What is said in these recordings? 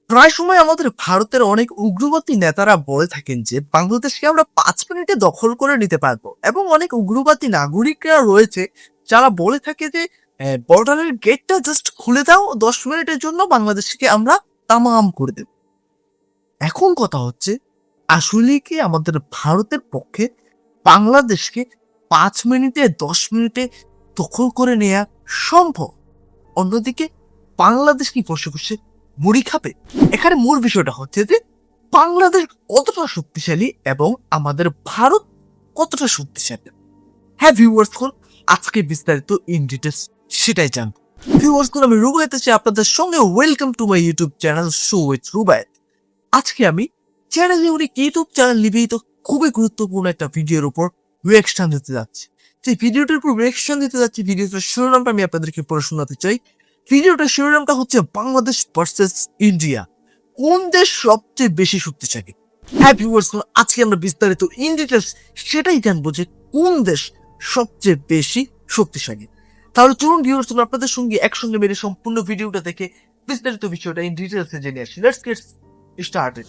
প্রায় সময় আমাদের ভারতের অনেক উগ্রবাদী নেতারা বলে থাকেন যে বাংলাদেশকে আমরা 5 মিনিটে দখল করে নিতে পারবো, এবং অনেক উগ্রবাদী নাগরিকরা রয়েছে যারা বলে থাকে যে বর্ডারের গেটটা জাস্ট খুলে দাও, 10 মিনিটের জন্য বাংলাদেশকে আমরা তামাম করে দেব। এখন কথা হচ্ছে, আসলে কি আমাদের ভারতের পক্ষে বাংলাদেশকে 5 মিনিটে 10 মিনিটে দখল করে নেওয়া সম্ভব? অন্যদিকে বাংলাদেশ কি বসে বসে মুড়ি খাবে? এখানে মূল বিষয়টা হচ্ছে যে বাংলাদেশ কতটা শক্তিশালী এবং আমাদের ভারত কতটা শক্তিশালী। হ্যাঁ ভিউয়ার্স, আজকে বিস্তারিত ইন ডিটেলস সেটাই জানবো। ভিউয়ার্স, আমি রুবায়েত আছি আপনাদের সঙ্গে। Welcome to my YouTube channel show with Rubayet. আজকে আমি চ্যানেলে উনি ইউটিউব চ্যানেল নিবেদিত খুবই গুরুত্বপূর্ণ একটা ভিডিওর উপর রিয়াকশন দিতে যাচ্ছি। যে ভিডিওটার উপর রিয়াকশন দিতে যাচ্ছি, ভিডিওটার শিরোনামটা আমি আপনাদেরকে পড়ে শোনাতে চাই। ভিডিওটার শিরোনামটা হচ্ছে বাংলাদেশ ভার্সেস ইন্ডিয়া, কোন দেশ সবচেয়ে বেশি শক্তিশালী। হ্যাঁ ভিউয়ার্স, আজকে আমরা বিস্তারিত ইন ডিটেলস সেটাই জানবো যে কোন দেশ সবচেয়ে বেশি শক্তিশালী। তাহলে চলুন ভিউয়ার্স, আপনাদের সঙ্গে একসঙ্গে মেরে সম্পূর্ণ ভিডিওটা দেখে বিস্তারিত বিষয়টা ইন ডিটেলসে জেনে আসি। Let's get started.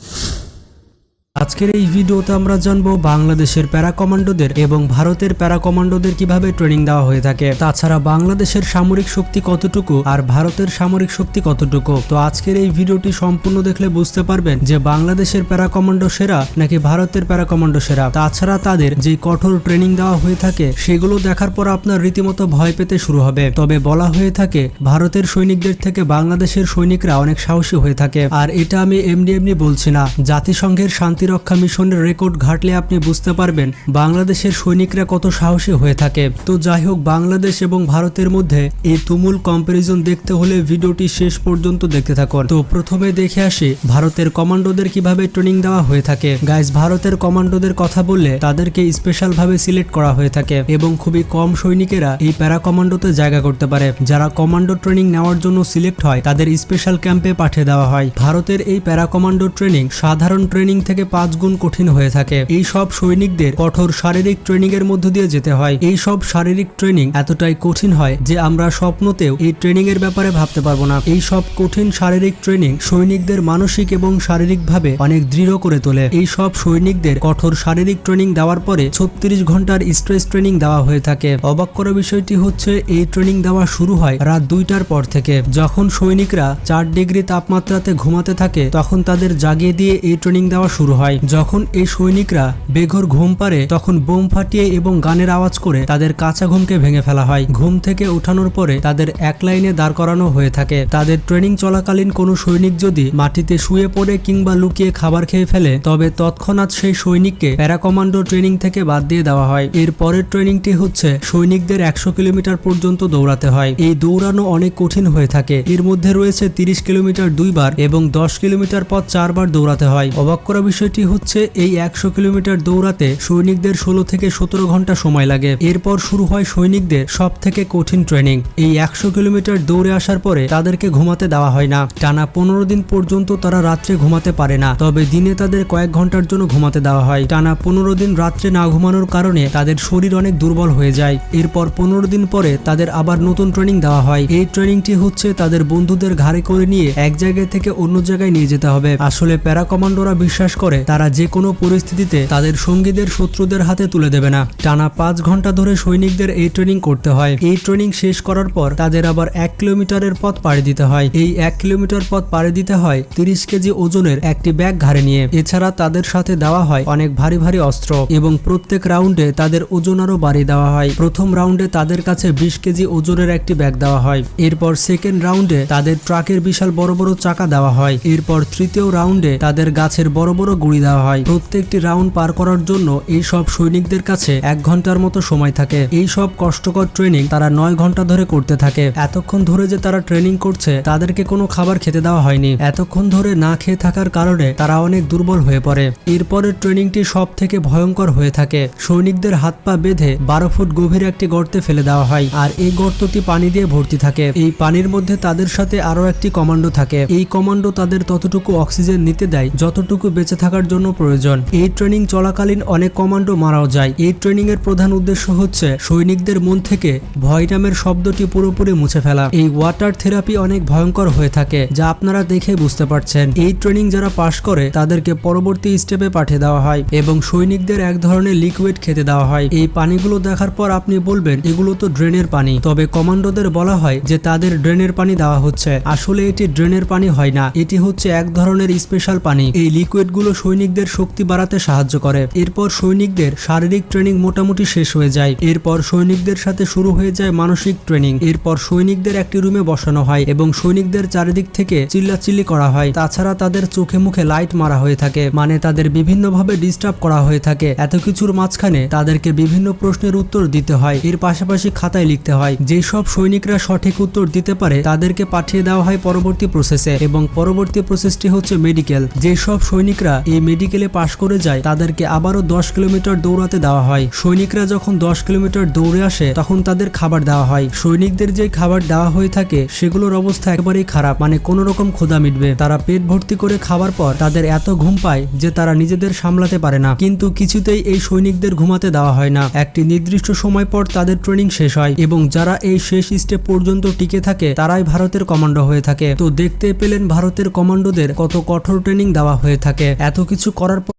আজকের এই ভিডিওতে আমরা জানবো বাংলাদেশের প্যারা কমান্ডোদের এবং ভারতের প্যারা কমান্ডোদের কিভাবে ট্রেনিং দেওয়া হয়ে থাকে, তাছাড়া বাংলাদেশের সামরিক শক্তি কতটুকু আর ভারতের সামরিক শক্তি কতটুকু। তো আজকের এই ভিডিওটি সম্পূর্ণ দেখলে বুঝতে পারবেন যে বাংলাদেশের প্যারা কমান্ডো সেরা নাকি ভারতের প্যারা কমান্ডো সেরা। তাছাড়া তাদের যে কঠোর ট্রেনিং দেওয়া হয়ে থাকে সেগুলো দেখার পর আপনার রীতিমতো ভয় পেতে শুরু হবে। তবে বলা হয়ে থাকে ভারতের সৈনিকদের থেকে বাংলাদেশের সৈনিকরা অনেক সাহসী হয়ে থাকে, আর এটা আমি এমনি বলছি না। জাতিসংঘের শান্তি রক্ষা মিশনের রেকর্ড ঘাটলে আপনি বুঝতে পারবেন বাংলাদেশের সৈনিকরা কত সাহসী হয়ে থাকে। তো যাই হোক, বাংলাদেশ এবং ভারতের মধ্যে এই তুমুল কম্পারিজন দেখতে হলে ভিডিওটি শেষ পর্যন্ত দেখতে থাকুন। তো প্রথমে দেখে আসি ভারতের কমান্ডোদের কিভাবে ট্রেনিং দেওয়া হয়ে থাকে। গাইস, ভারতের কমান্ডোদের কথা বললে তাদেরকে স্পেশাল ভাবে সিলেক্ট করা হয়ে থাকে এবং খুবই কম সৈনিকেরা এই প্যারা কমান্ডোতে জায়গা করতে পারে। যারা কমান্ডো ট্রেনিং নেওয়ার জন্য সিলেক্ট হয় তাদের স্পেশাল ক্যাম্পে পাঠিয়ে দেওয়া হয়। ভারতের এই প্যারা কমান্ডো ট্রেনিং সাধারণ ট্রেনিং থেকে 5 গুণ কঠিন হয়ে থাকে। এই সব সৈনিকদের কঠোর শারীরিক ট্রেনিং এর মধ্য দিয়ে যেতে হয়। এই সব শারীরিক ট্রেনিং এতটাই কঠিন হয় যে আমরা স্বপ্নতেও এই ট্রেনিং এর ব্যাপারে ভাবতে পারবো না। এই সব কঠিন শারীরিক ট্রেনিং সৈনিকদের মানসিক এবং শারীরিকভাবে অনেক দৃঢ় করে তোলে। এই সব সৈনিকদের কঠোর শারীরিক ট্রেনিং দেওয়ার পরে 36 ঘন্টার স্ট্রেস ট্রেনিং দেওয়া হয়ে থাকে। অবাক করা বিষয়টি হচ্ছে এই ট্রেনিং দেওয়া শুরু হয় রাত 2টার পর থেকে। যখন সৈনিকরা 4 ডিগ্রি তাপমাত্রাতে ঘুমাতে থাকে তখন তাদের জাগিয়ে দিয়ে এই ট্রেনিং দেওয়া শুরু হয়। যখন এই সৈনিকরা বেঘোর ঘুম পারে তখন বোম ফাটিয়ে এবং গানের আওয়াজ করে তাদের কাঁচা ঘুমকে ভেঙে ফেলা হয়। ঘুম থেকে ওঠানোর পরে তাদের এক লাইনে দাঁড় করানো হয়ে থাকে। তাদের ট্রেনিং চলাকালীন কোনো সৈনিক যদি মাটিতে শুয়ে পড়ে কিংবা লুকিয়ে খাবার খেয়ে ফেলে তবে তৎক্ষণাৎ সেই সৈনিককে প্যারা কমান্ডো ট্রেনিং থেকে বাদ দিয়ে দেওয়া হয়। এর পরের ট্রেনিংটি হচ্ছে সৈনিকদের 100 কিলোমিটার পর্যন্ত দৌড়াতে হয়। এই দৌড়ানো অনেক কঠিন হয়ে থাকে। এর মধ্যে রয়েছে 30 কিলোমিটার 2 বার এবং 10 কিলোমিটার পথ 4 বার দৌড়াতে হয়। অবাক করা বিষয়টি হচ্ছে এই 100 কিলোমিটার দৌড়াতে সৈনিকদের 16 থেকে 17 ঘন্টা সময় লাগে। এরপর শুরু হয় সৈনিকদের সব থেকে কঠিন ট্রেনিং। এই 100 কিলোমিটার দৌড়ে আসার পরে তাদেরকে ঘুমাতে দেওয়া হয় না। টানা 15 দিন পর্যন্ত তারা রাত্রে ঘুমাতে পারে না, তবে দিনে তাদের কয়েক ঘন্টার জন্য ঘুমাতে দেওয়া হয়। টানা 15 দিন রাত্রে না ঘুমানোর কারণে তাদের শরীর অনেক দুর্বল হয়ে যায়। এরপর 15 দিন পরে তাদের আবার নতুন ট্রেনিং দেওয়া হয়। এই ট্রেনিংটি হচ্ছে তাদের বন্ধুদের ঘাড়ে করে নিয়ে এক জায়গায় থেকে অন্য জায়গায় নিয়ে যেতে হবে। আসলে প্যারা কমান্ডোরা বিশ্বাস করে তারা যে কোনো পরিস্থিতিতে তাদের সঙ্গীদের শত্রুদের হাতে তুলে দেবে না। টানা 5 ঘন্টা ধরে সৈনিকদের এই ট্রেনিং করতে হয়। এই ট্রেনিং শেষ করার পর তাদের আবার 1 কিলোমিটারের পথ পাড়ি দিতে হয়। এই 1 কিলোমিটার পথ পাড়ি দিতে হয় 30 কেজি ওজনের একটি ব্যাগ ঘাড়ে নিয়ে। এছাড়া তাদের সাথে দেওয়া হয় অনেক ভারী ভারী অস্ত্র এবং প্রত্যেক রাউন্ডে তাদের ওজন আরো বাড়িয়ে দেওয়া হয়। প্রথম রাউন্ডে তাদের কাছে 20 কেজি ওজনের একটি ব্যাগ দেওয়া হয়। এরপর সেকেন্ড রাউন্ডে তাদের ট্রাকের বিশাল বড় বড় চাকা দেওয়া হয়। এরপর তৃতীয় রাউন্ডে তাদের গাছের বড় বড় গুড়ি দেওয়া হয়। প্রত্যেকটি রাউন্ড পার করার জন্য এই সব সৈনিকদের কাছে 1 ঘন্টার মতো সময় থাকে। এই সব কষ্টকর ট্রেনিং তারা 9 ঘন্টা ধরে করতে থাকে। এতক্ষণ ধরে যে তারা ট্রেনিং করছে তাদেরকে কোনো খাবার খেতে দেওয়া হয়নি। এতক্ষণ ধরে না খেয়ে থাকার কারণে তারা অনেক দুর্বল হয়ে পড়ে। এরপরের ট্রেনিংটি সব থেকে ভয়ঙ্কর হয়ে থাকে। সৈনিকদের হাত পা বেঁধে 12 ফুট গভীর একটি গর্তে ফেলে দেওয়া হয়, আর এই গর্তটি পানি দিয়ে ভর্তি থাকে। এই পানির মধ্যে তাদের সাথে আরো একটি কমান্ডো থাকে। এই কমান্ডো তাদের ততটুকু অক্সিজেন নিতে দেয় যতটুকু বেঁচে থাকার জন্য প্রয়োজন। এই ট্রেনিং চলাকালীন অনেক কমান্ডো মারাও যায়। এই ট্রেনিং এর প্রধান উদ্দেশ্য হচ্ছে সৈনিকদের মন থেকে ভয় নামের শব্দটি পুরোপুরি মুছে ফেলা। এই ওয়াটার থেরাপি অনেক ভয়ঙ্কর হয়ে থাকে, যা আপনারা দেখে বুঝতে পারছেন। এই ট্রেনিং যারা পাশ করে তাদেরকে পরবর্তী স্টেপে পাঠিয়ে দেওয়া হয় এবং সৈনিকদের এক ধরনের লিকুইড খেতে দেওয়া হয়। এই পানিগুলো দেখার পর আপনি বলবেন এগুলো তো ড্রেনের পানি, তবে কমান্ডোদের বলা হয় যে তাদের ড্রেনের পানি দেওয়া হচ্ছে। আসলে এটি ড্রেনের পানি হয় না, এটি হচ্ছে এক ধরনের স্পেশাল পানি। এই লিকুইডগুলো সৈনিকদের শক্তি বাড়াতে সাহায্য করে। এরপর সৈনিকদের শারীরিক ট্রেনিং মোটামুটি শেষ হয়ে যায়। এরপর সৈনিকদের সাথে শুরু হয়ে যায় মানসিক ট্রেনিং। এরপর সৈনিকদের একটি রুমে বসানো হয় এবং সৈনিকদের চারিদিক থেকে চিল্লাচিল্লি করা হয়। তাছাড়া তাদের চোখে মুখে লাইট মারা হয়ে থাকে, মানে তাদের বিভিন্নভাবে ডিস্টার্ব করা হয়ে থাকে। এত কিছুর মাঝখানে তাদেরকে বিভিন্ন প্রশ্নের উত্তর দিতে হয়। এর পাশাপাশি খাতায় লিখতে হয়। যেসব সৈনিকরা সঠিক উত্তর দিতে পারে তাদেরকে পাঠিয়ে দেওয়া হয় পরবর্তী প্রসেসে, এবং পরবর্তী প্রসেসটি হচ্ছে মেডিকেল। যেসব সৈনিকরা এই মেডিকেলে পাশ করে যায় তাদেরকে আবারও 10 কিলোমিটার দৌড়াতে দেওয়া হয়। সৈনিকরা যখন 10 কিলোমিটার দৌড়ে আসে তখন তাদের খাবার দেওয়া হয়। সৈনিকদের যে খাবার দেওয়া হয়ে থাকে সেগুলোর অবস্থা একেবারেই খারাপ, মানে কোনো রকম ক্ষুধা মিটবে। তারা পেট ভর্তি করে খাবার পর তাদের এত ঘুম পায় যে তারা নিজেদের সামলাতে পারে না। কিন্তু কিছুতেই এই সৈনিকদের ঘুমাতে দেওয়া হয় না। একটি নির্দিষ্ট সময় পর তাদের ট্রেনিং শেষ হয় এবং যারা এই শেষ স্টেপ পর্যন্ত টিকে থাকে তারাই ভারতের কমান্ডো হয়ে থাকে। তো দেখতে পেলেন ভারতের কমান্ডোদের কত কঠোর ট্রেনিং দেওয়া হয়ে থাকে। এত কিছু করার পর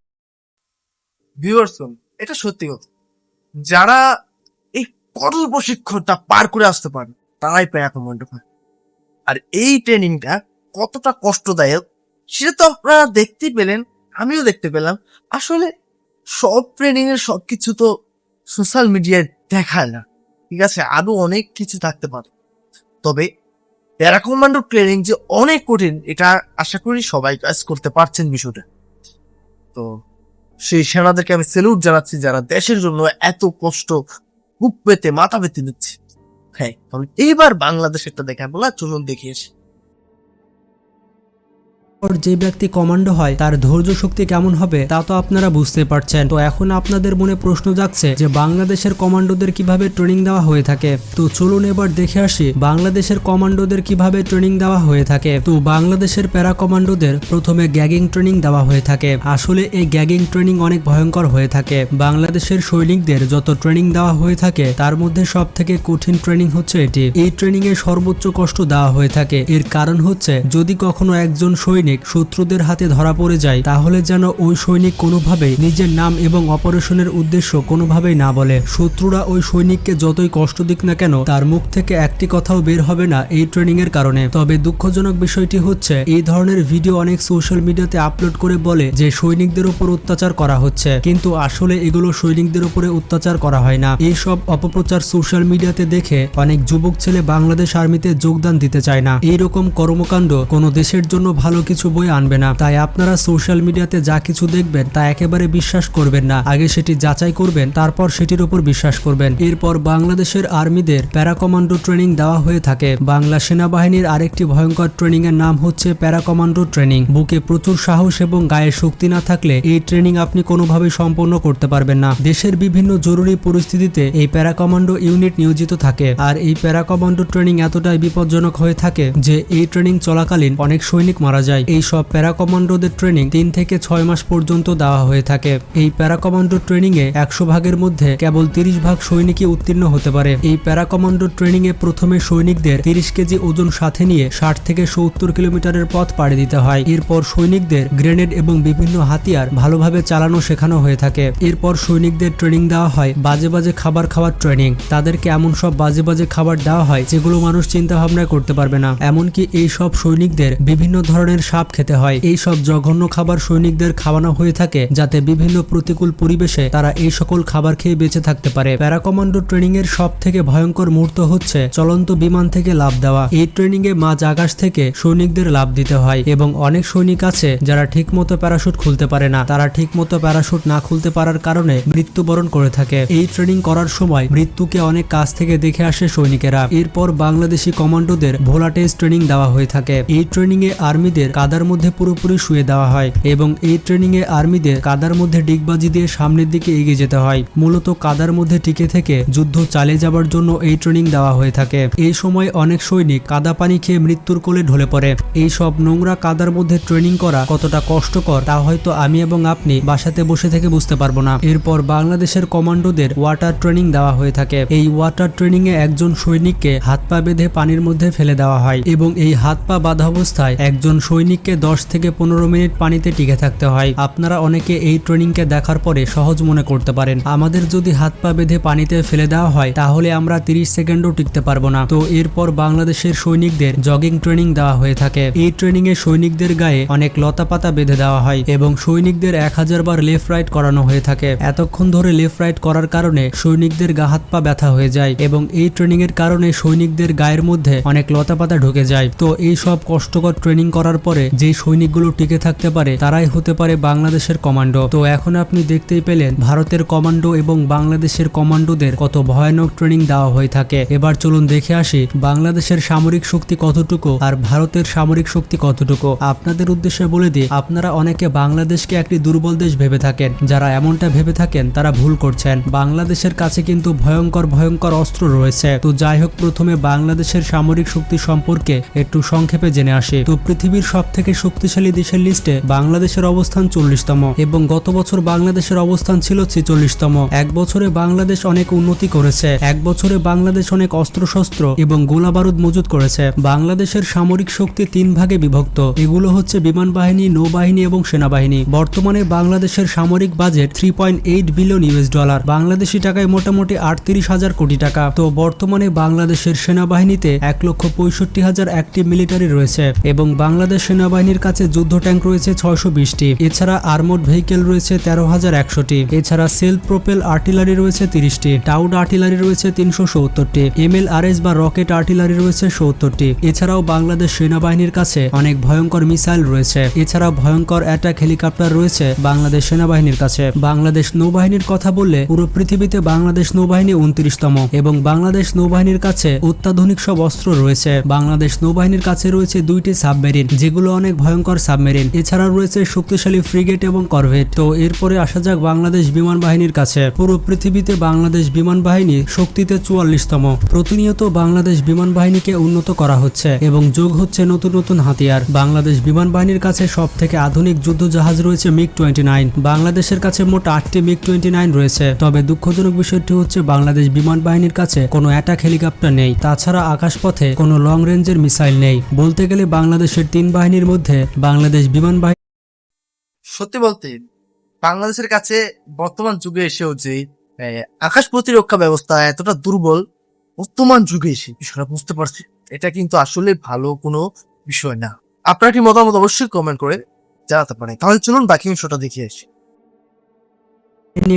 ভিউয়ার্স, এটা সত্যি কথা। যারা এই কঠোর প্রশিক্ষণটা পার করে আসতে পারে তারাই প্যারা কমান্ডো পায়। আর এই ট্রেনিংটা কতটা কষ্টদায়ক সেটা তো আপনারা দেখতেই পেলেন, আমিও দেখতে পেলাম। আসলে সব ট্রেনিং এর সবকিছু তো সোশ্যাল মিডিয়ায় দেখায় না, ঠিক আছে? আরো অনেক কিছু থাকতে পারে। তবে প্যারা কমান্ডো ট্রেনিং যে অনেক কঠিন এটা আশা করি সবাই কাজ করতে পারছেন বিষয়টা। তো সেই সেনাদেরকে আমি স্যালুট জানাচ্ছি যারা দেশের জন্য এত কষ্ট বুক পেতে মাথা পেতে নিচ্ছে। হ্যাঁ, তাহলে এইবার বাংলাদেশেরটা দেখা বলা চলুন দেখিয়েছি। যে ব্যক্তি কমান্ডো হয় তার ধৈর্য শক্তি কেমন হবে তা তো আপনারা বুঝতে পারছেন। তো এখন আপনাদের মনে প্রশ্ন জাগছে যে বাংলাদেশের কমান্ডোদের কিভাবে ট্রেনিং দেওয়া হয়ে থাকে। তো চলুন এবার দেখে আসি বাংলাদেশের কমান্ডোদের কিভাবে ট্রেনিং দেওয়া হয়ে থাকে। তো বাংলাদেশের প্যারা কমান্ডোদের প্রথমে গ্যাগিং ট্রেনিং দেওয়া হয়ে থাকে। আসলে এই গ্যাগিং ট্রেনিং অনেক ভয়ঙ্কর হয়ে থাকে। বাংলাদেশের সৈনিকদের যত ট্রেনিং দেওয়া হয়ে থাকে তার মধ্যে সব থেকে কঠিন ট্রেনিং হচ্ছে এটি। এই ট্রেনিং এ সর্বোচ্চ কষ্ট দেওয়া হয়ে থাকে। এর কারণ হচ্ছে যদি কখনো একজন সৈনিক শত্রুদের হাতে ধরা পড়ে যায় তাহলে যেন ওই সৈনিক কোনোভাবেই নিজের নাম এবং অপারেশনের উদ্দেশ্য কোনোভাবেই না বলে। শত্রুরা ওই সৈনিককে যতই কষ্ট দিক না কেন তার মুখ থেকে একটি কথাও বের হবে না এই ট্রেনিং এর কারণে। তবে দুঃখজনক বিষয়টি হচ্ছে এই ধরনের ভিডিও অনেক সোশ্যাল মিডিয়াতে আপলোড করে বলে যে সৈনিকদের উপর অত্যাচার করা হচ্ছে, কিন্তু আসলে এগুলো সৈনিকদের উপরে অত্যাচার করা হয় না। এইসব অপপ্রচার সোশ্যাল মিডিয়াতে দেখে অনেক যুবক ছেলে বাংলাদেশ আর্মিতে যোগদান দিতে চায় না। এইরকম কর্মকাণ্ড কোনো দেশের জন্য ভালো কিছু বই আনবে না। তাই আপনারা সোশ্যাল মিডিয়াতে যা কিছু দেখবেন তা একেবারে বিশ্বাস করবেন না, আগে সেটি যাচাই করবেন, তারপর সেটির উপর বিশ্বাস করবেন। এরপর বাংলাদেশের আর্মিদের প্যারা কমান্ডো ট্রেনিং দেওয়া হয়ে থাকে। বাংলা সেনাবাহিনীর আরেকটি ভয়ঙ্কর ট্রেনিং এর নাম হচ্ছে প্যারা কমান্ডো ট্রেনিং। বুকে প্রচুর সাহস এবং গায়ে শক্তি না থাকলে এই ট্রেনিং আপনি কোনোভাবেই সম্পন্ন করতে পারবেন না। দেশের বিভিন্ন জরুরি পরিস্থিতিতে এই প্যারা কমান্ডো ইউনিট নিয়োজিত থাকে। আর এই প্যারা কমান্ডো ট্রেনিং এতটাই বিপজ্জনক হয়ে থাকে যে এই ট্রেনিং চলাকালীন অনেক সৈনিক মারা যায়। এই সব প্যারা কমান্ডোদের ট্রেনিং 3 থেকে 6 মাস পর্যন্ত দেওয়া হয়ে থাকে। এই প্যারা কমান্ডো ট্রেনিং এ 100 ভাগের মধ্যে কেবল 30 ভাগ সৈনিকই উত্তীর্ণ হতে পারে। এই প্যারা কমান্ডো ট্রেনিং এ প্রথমে সৈনিকদের 30 কেজি ওজন সাথে নিয়ে 60 থেকে 70 কিলোমিটারের পথ পাড়ি দিতে হয়। এরপর সৈনিকদের গ্রেনেড এবং বিভিন্ন হাতিয়ার ভালোভাবে চালানো শেখানো হয়ে থাকে। এরপর সৈনিকদের ট্রেনিং দেওয়া হয় বাজে বাজে খাবার খাওয়ার ট্রেনিং। তাদেরকে এমন সব বাজে বাজে খাবার দেওয়া হয় যেগুলো মানুষ চিন্তা ভাবনা করতে পারবে না। এমনকি এই সব সৈনিকদের বিভিন্ন ধরনের সাপ খেতে হয়। এই সব জঘন্য খাবার সৈনিকদের খাওয়ানো হয়ে থাকে যাতে বিভিন্ন প্রতিকূল পরিবেশে তারা এই সকল খাবার খেয়ে বেঁচে থাকতে পারে। প্যারা কমান্ডো ট্রেনিং এর সব থেকে ভয়ঙ্কর মুহূর্ত হচ্ছে চলন্ত বিমান থেকে লাফ দেওয়া। এই ট্রেনিং এ মাঝ আকাশ থেকে সৈনিকদের লাফ দিতে হয় এবং অনেক সৈনিক আছে যারা ঠিকমতো প্যারাশুট খুলতে পারে না। তারা ঠিকমতো প্যারাশুট না খুলতে পারার কারণে মৃত্যুবরণ করে থাকে। এই ট্রেনিং করার সময় মৃত্যুকে অনেক কাছ থেকে দেখে আসে সৈনিকেরা। এরপর বাংলাদেশি কমান্ডোদের ভোলা টেস্ট ট্রেনিং দেওয়া হয়ে থাকে। এই ট্রেনিং এ আর্মিদের কাজ কাদার মধ্যে পুরোপুরি শুয়ে দেওয়া হয় এবং এই ট্রেনিং এ আর্মিদের কাদার মধ্যে ডিগবাজি দিয়ে সামনের দিকে এগিয়ে যেতে হয়। মূলত কাদার মধ্যে টিকে থেকে যুদ্ধ চালিয়ে যাবার জন্য এই ট্রেনিং দেওয়া হয়ে থাকে। এই সময় অনেক সৈনিক কাদা পানি খেয়ে মৃত্যুর কোলে ঢলে পড়ে। এই সব নোংরা কাদার মধ্যে ট্রেনিং করা কতটা কষ্টকর তা হয়তো আমি এবং আপনি বাসাতে বসে থেকে বুঝতে পারবো না। এরপর বাংলাদেশের কমান্ডোদের ওয়াটার ট্রেনিং দেওয়া হয়ে থাকে। এই ওয়াটার ট্রেনিং এ একজন সৈনিককে হাত পা বেঁধে পানির মধ্যে ফেলে দেওয়া হয় এবং এই হাত পা বাঁধা অবস্থায় একজন সৈনিককে 10 থেকে 15 মিনিট পানিতে টিকে থাকতে হয়। আপনারা অনেকে এই ট্রেনিংকে দেখার পরে সহজ মনে করতে পারেন, আমাদের যদি হাত পা বেঁধে পানিতে ফেলে দেওয়া হয় তাহলে আমরা 30 সেকেন্ডও টিকতে পারবো না। তো এরপর বাংলাদেশের সৈনিকদের জগিং ট্রেনিং দেওয়া হয়ে থাকে। এই ট্রেনিং এ সৈনিকদের গায়ে অনেক লতা পাতা বেঁধে দেওয়া হয় এবং সৈনিকদের 1000 বার লেফট রাইট করানো হয়ে থাকে। এতক্ষণ ধরে লেফট রাইট করার কারণে সৈনিকদের গা হাত পা ব্যথা হয়ে যায় এবং এই ট্রেনিং এর কারণে সৈনিকদের গায়ের মধ্যে অনেক লতা পাতা ঢুকে যায়। তো এই সব কষ্টকর ট্রেনিং করার পরে যে সৈনিকগুলো টিকে থাকতে পারে তারাই হতে পারে বাংলাদেশের কমান্ডো। তো এখন আপনি দেখতেই পেলেন ভারতের কমান্ডো এবং বাংলাদেশের কমান্ডোদের কত ভয়ানক ট্রেনিং দেওয়া হয়ে থাকে। এবার চলুন দেখে আসি বাংলাদেশের সামরিক শক্তি কতটুকু আর ভারতের সামরিক শক্তি কতটুকু। আপনাদের উদ্দেশ্যে বলে দিই, আপনারা অনেকে বাংলাদেশকে একটি দুর্বল দেশ ভেবে থাকেন। যারা এমনটা ভেবে থাকেন তারা ভুল করছেন। বাংলাদেশের কাছে কিন্তু ভয়ঙ্কর ভয়ঙ্কর অস্ত্র রয়েছে। তো যাই হোক, প্রথমে বাংলাদেশের সামরিক শক্তি সম্পর্কে একটু সংক্ষেপে জেনে আসি। তো পৃথিবীর সব থেকে শক্তিশালী দেশের লিস্টে বাংলাদেশের অবস্থান 40তম এবং গত বছর বাংলাদেশের অবস্থান ছিল 46তম। এক বছরে বাংলাদেশ অনেক উন্নতি করেছে। এক বছরে বাংলাদেশ অনেক অস্ত্রশস্ত্র এবং গোলা বারুদ মজুত করেছে। বাংলাদেশের সামরিক শক্তি 3 ভাগে বিভক্ত। এগুলো হচ্ছে বিমান বাহিনী, নৌবাহিনী এবং সেনাবাহিনী। বর্তমানে বাংলাদেশের সামরিক বাজেট $3.8 বিলিয়ন। বাংলাদেশি টাকায় মোটামুটি 38,000 কোটি টাকা। তো বর্তমানে বাংলাদেশের সেনাবাহিনীতে 1,65,000 অ্যাক্টিভ মিলিটারি রয়েছে এবং বাংলাদেশ সেনাবাহিনীর কাছে যুদ্ধ ট্যাঙ্ক রয়েছে 620টি। এছাড়া আর্মড ভেহিকেল রয়েছে 13,100টি। এছাড়া সেলফ প্রোপেল আর্টিলারি রয়েছে 30টি। টাউড আর্টিলারি রয়েছে 370টি। MLRS বা রকেট আর্টিলারি রয়েছে 70টি। এছাড়াও বাংলাদেশ সেনাবাহিনীর কাছে অনেক ভয়ঙ্কর মিসাইল রয়েছে। এছাড়া ভয়ঙ্কর অ্যাটাক হেলিকপ্টার রয়েছে বাংলাদেশ সেনাবাহিনীর কাছে। বাংলাদেশ নৌবাহিনীর কথা বললে পুরো পৃথিবীতে বাংলাদেশ নৌবাহিনী 29তম এবং বাংলাদেশ নৌবাহিনীর কাছে অত্যাধুনিক সব অস্ত্র রয়েছে। বাংলাদেশ নৌবাহিনীর কাছে রয়েছে 2টি সাবমেরিন, যেগুলো অনেক ভয়ঙ্কর সাবমেরিন। এছাড়া রয়েছে শক্তিশালী ফ্রিগেট এবং করভেট। তো এরপরে আসা যাক বাংলাদেশ বিমান বাহিনীর কাছে। পুরো পৃথিবীতে বাংলাদেশ বিমান বাহিনী শক্তিতে 44তম। প্রতিনিয়ত বাংলাদেশ বিমান বাহিনীকে উন্নত করা হচ্ছে এবং যোগ হচ্ছে নতুন নতুন হাতিয়ার। বাংলাদেশ বিমান বাহিনীর কাছে সব থেকে আধুনিক যুদ্ধ জাহাজ রয়েছে MiG-29। বাংলাদেশের কাছে মোট 8টি MiG-29 রয়েছে। তবে দুঃখজনক বিষয়টি হচ্ছে বাংলাদেশ বিমান বাহিনীর কাছে কোনো অ্যাটাক হেলিকপ্টার নেই। তাছাড়া আকাশপথে কোনো লং রেঞ্জের মিসাইল নেই। বলতে গেলে বাংলাদেশের 3 বাহিনীর মধ্যে বাংলাদেশ বিমান বাহিনী সত্যি বলতে বাংলাদেশের কাছে বর্তমান যুগে এসেও যে আকাশ প্রতিরক্ষা ব্যবস্থা এতটা দুর্বল, বর্তমান যুগে এসে বিষয়টা বুঝতে পারছি, এটা কিন্তু আসলে ভালো কোনো বিষয় না। আপনার কি মতামত অবশ্যই কমেন্ট করে জানাতে পারেন। তাহলে চলুন বাকি অংশটা দেখে আসি।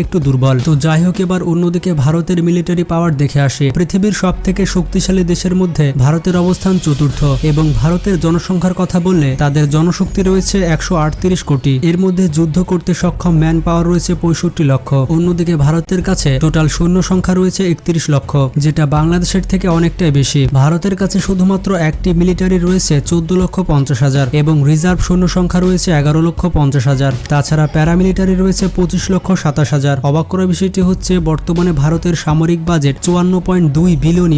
একটু দুর্বল। তো যাই হোক, এবার অন্যদিকে ভারতের মিলিটারি পাওয়ার দেখে আসে। পৃথিবীর সব থেকে শক্তিশালী দেশের মধ্যে ভারতের অবস্থান 4র্থ এবং ভারতের জনসংখ্যার কথা বললে তাদের জনশক্তি রয়েছে 138 কোটি। এর মধ্যে যুদ্ধ করতে সক্ষম ম্যান পাওয়ার রয়েছে 65 লক্ষ। অন্যদিকে ভারতের কাছে টোটাল সৈন্য সংখ্যা রয়েছে 31 লক্ষ, যেটা বাংলাদেশের থেকে অনেকটাই বেশি। ভারতের কাছে শুধুমাত্র একটি মিলিটারি রয়েছে 14,50,000 এবং রিজার্ভ সৈন্য সংখ্যা রয়েছে 11,50,000। তাছাড়া প্যারামিলিটারি রয়েছে 25,27,000। অবাক করার বিষয়টি হচ্ছে বর্তমানে ভারতের সামরিক বাজেট $54.2 বিলিয়ন।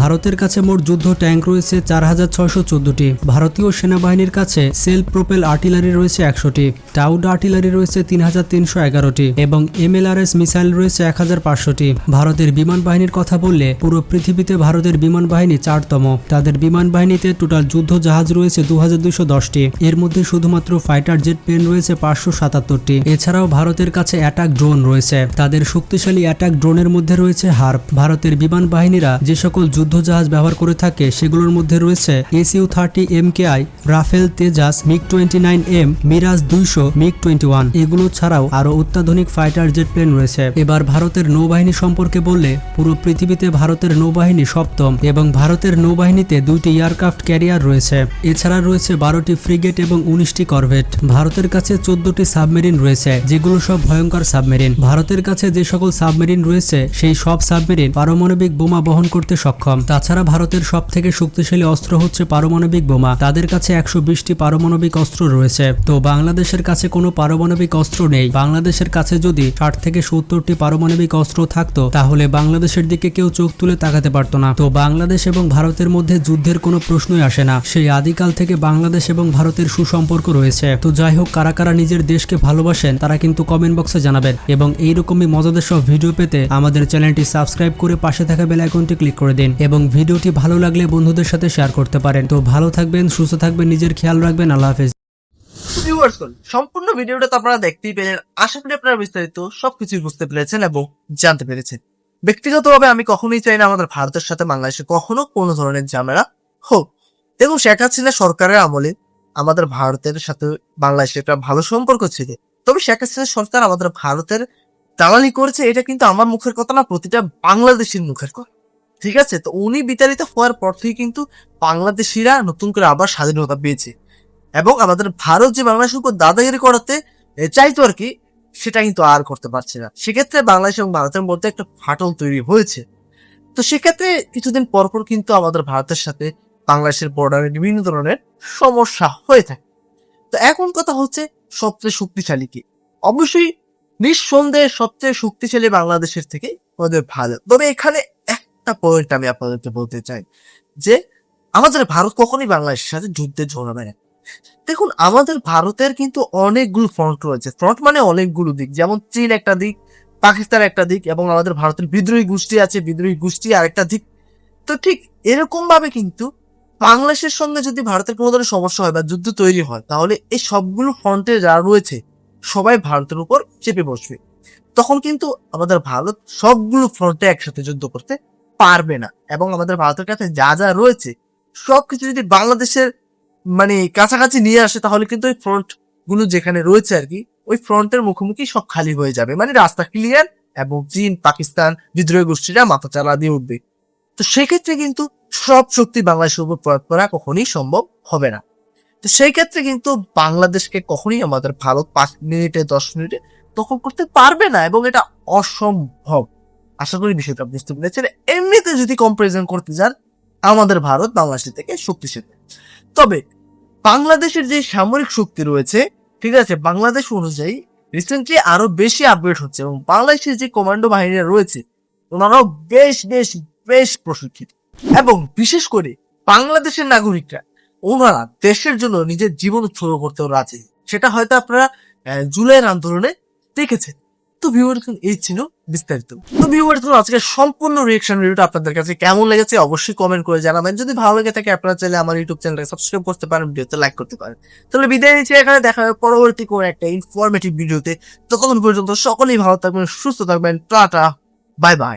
ভারতের কাছে মোট যুদ্ধ ট্যাঙ্ক রয়েছে 4,614টি। ভারতীয় সেনাবাহিনীর কাছে সেলফ প্রোপেল আর্টিলারি রয়েছে 100টি। টাউড আর্টিলারি রয়েছে 3,311টি এবং MLRS মিসাইল রয়েছে 1,500টি। ভারতের বিমান বাহিনীর কথা বললে পুরো পৃথিবীতে ভারতের বিমান বাহিনী 4তম। তাদের বিমান বাহিনীতে টোটাল যুদ্ধ জাহাজ রয়েছে 2,210টি। এর মধ্যে শুধুমাত্র ফাইটার জেট প্লেন রয়েছে 577টি। এছাড়াও ভারতের কাছে অ্যাটাক ড্রোন রয়েছে। তাদের শক্তিশালী অ্যাটাক ড্রোনের মধ্যে রয়েছে হার্প। ভারতের বিমান বাহিনীরা যে সকল যুদ্ধ জাহাজ ব্যবহার করে থাকে সেগুলোর মধ্যে রয়েছে SU-30 MKI, Rafael, Tejas, MiG-29M, Miraj 200, MiG-21। এগুলো ছাড়াও আরো অত্যাধুনিক ফাইটার জেট প্লেন রয়েছে। এবার ভারতের নৌবাহিনী সম্পর্কে বললে পুরো পৃথিবীতে ভারতের নৌবাহিনী 7ম এবং ভারতের নৌবাহিনীতে 2টি এয়ারক্রাফট ক্যারিয়ার রয়েছে। এছাড়া রয়েছে 12টি ফ্রিগেট এবং 19টি করভেট। ভারতের কাছে 14টি সাবমেরিন রয়েছে, যেগুলো সব ভয়ঙ্কর সাবমেরিন। সাবমেরিন। ভারতের কাছে যে সকল সাবমেরিন রয়েছে সেই সব সাবমেরিন পারমাণবিক বোমা বহন করতে সক্ষম। তাছাড়া ভারতের সব থেকে শক্তিশালী অস্ত্র হচ্ছে পারমাণবিক বোমা। তাদের কাছে 120টি পারমাণবিক অস্ত্র রয়েছে। তো বাংলাদেশের কাছে কোনো পারমাণবিক অস্ত্র নেই। বাংলাদেশের কাছে যদি 60 থেকে 70টি পারমাণবিক অস্ত্র থাকতো তাহলে বাংলাদেশের দিকে কেউ চোখ তুলে তাকাতে পারতো না। তো বাংলাদেশ এবং ভারতের মধ্যে যুদ্ধের কোনো প্রশ্নই আসে না। সেই আদিকাল থেকে বাংলাদেশ এবং ভারতের সুসম্পর্ক রয়েছে। তো যাই হোক, কারা কারা নিজের দেশকে ভালোবাসেন তারা কিন্তু কমেন্ট বক্সে জানাবেন এবং এইরকমই মজাদার সব ভিডিও পেতে আমাদের চ্যানেলটি সাবস্ক্রাইব করে পাশে থাকা বেল আইকনটি ক্লিক করে দিন এবং ভিডিওটি ভালো লাগলে বন্ধুদের সাথে শেয়ার করতে পারেন। তো ভালো থাকবেন, সুস্থ থাকবেন, নিজের খেয়াল রাখবেন। আল্লাহ হাফেজ। সম্পূর্ণ ভিডিওটা তো আপনারা দেখতেই পেলেন। আশা করি আপনারা বিস্তারিত সবকিছুই বুঝতে পেরেছেন এবং জানতে পেরেছেন। ব্যক্তিগতভাবে আমি কখনোই চাই না আমাদের ভারতের সাথে বাংলাদেশে কখনো কোনো ধরনের ঝামেলা হোক। দেখুন, শেখ হাসিনা সরকারের আমলে আমাদের ভারতের সাথে বাংলাদেশের একটা ভালো সম্পর্ক ছিল। তবে শেখ হাসিনা সরকার আমাদের ভারতের দালালি করেছে, এটা কিন্তু আমার মুখের কথা না, প্রতিটা বাংলাদেশের মুখের কথা। ঠিক আছে, তো উনি বিতাড়িত হওয়ার পর থেকে কিন্তু বাংলাদেশিরা নতুন করে আবার স্বাধীনতা পেয়েছে এবং আমাদের ভারত যে বাংলাদেশের উপর দাদাগিরি করাতে চাইতো আর কি, সেটা কিন্তু আর করতে পারছে না। সেক্ষেত্রে বাংলাদেশ এবং ভারতের মধ্যে একটা ফাটল তৈরি হয়েছে। তো সেক্ষেত্রে কিছুদিন পরপর কিন্তু আমাদের ভারতের সাথে বাংলাদেশের বর্ডারে বিভিন্ন ধরনের সমস্যা হয়ে থাকে। তো এখন কথা হচ্ছে সবচেয়ে শক্তিশালী কি? অবশ্যই নিঃসন্দেহে সবচেয়ে শক্তিশালী বাংলাদেশের থেকে আমাদের ভারত। তবে এখানে একটা পয়েন্ট আমি আপনাদেরকে বলতে চাই যে আমাদের ভারত কখনোই বাংলাদেশের সাথে যুদ্ধে জড়াবে না। দেখুন, আমাদের ভারতের কিন্তু অনেকগুলো ফ্রন্ট রয়েছে। ফ্রন্ট মানে অনেকগুলো দিক, যেমন চীন একটা দিক, পাকিস্তান একটা দিক এবং আমাদের ভারতের বিদ্রোহী গোষ্ঠী আছে, বিদ্রোহী গোষ্ঠী আরেকটা দিক। তো ঠিক এরকম ভাবে কিন্তু বাংলাদেশের সঙ্গে যদি ভারতের কোনো ধরনের সমস্যা হয় বা যুদ্ধ তৈরি হয়, তাহলে এই সবগুলো ফ্রন্টে যারা রয়েছে সবাই ভারতের উপর চেপে বসবে। তখন কিন্তু আমাদের ভারত সবগুলো ফ্রন্টে একসাথে যুদ্ধ করতে পারবে না এবং আমাদের ভারতের কাছে যা যা রয়েছে সবকিছু যদি বাংলাদেশের মানে কাছাকাছি নিয়ে আসে, তাহলে কিন্তু ওই ফ্রন্ট গুলো যেখানে রয়েছে আর কি, ওই ফ্রন্টের মুখোমুখি সব খালি হয়ে যাবে, মানে রাস্তা ক্লিয়ার এবং চীন পাকিস্তান বিদ্রোহী গোষ্ঠীরা মাথা চালা দিয়ে উঠবে। তো সেক্ষেত্রে কিন্তু সব শক্তি বাংলাদেশের উপর প্রয়োগ করা কখনোই সম্ভব হবে না। তো সেই ক্ষেত্রে কিন্তু বাংলাদেশকে কখনোই আমাদের ভারত 5 মিনিটে 10 মিনিটে দখল করতে পারবে না এবং এটা অসম্ভব। আশা করি বিষয়টা বুঝতে পেরেছেন। এমনিতে যদি কম্পারিজন করতে যান, আমাদের ভারত বাংলাদেশের থেকে শক্তিশালী। তবে বাংলাদেশের যে সামরিক শক্তি রয়েছে, ঠিক আছে, বাংলাদেশ অনুযায়ী রিসেন্টলি আরো বেশি আপগ্রেড হচ্ছে এবং বাংলাদেশের যে কমান্ডো বাহিনীরা রয়েছে ওনারাও বেশ বেশ বেশ প্রশিক্ষিত এবং বিশেষ করে বাংলাদেশের নাগরিকরা ওনারা দেশের জন্য নিজের জীবন উৎসর্গ করতেও রাজি। সেটা হয়তো আপনারা জুলাইয়ের আন্দোলনে দেখেছেন। তো ভিউয়ার্স, এই ছিল বিস্তারিত। তো ভিউয়ার্স, আজকে সম্পূর্ণ রিঅ্যাকশন ভিডিওটা আপনাদের কাছে কেমন লেগেছে অবশ্যই কমেন্ট করে জানাবেন। যদি ভালো লেগে থাকে আপনারা চাইলে আমার ইউটিউব চ্যানেলটাকে সাবস্ক্রাইব করতে পারেন, ভিডিওতে লাইক করতে পারেন। তাহলে বিদায় নিচ্ছি, এখানে দেখা হবে পরবর্তী কোনো একটা ইনফরমেটিভ ভিডিওতে। ততক্ষণ পর্যন্ত সকলেই ভালো থাকবেন, সুস্থ থাকবেন। Tata, bye bye.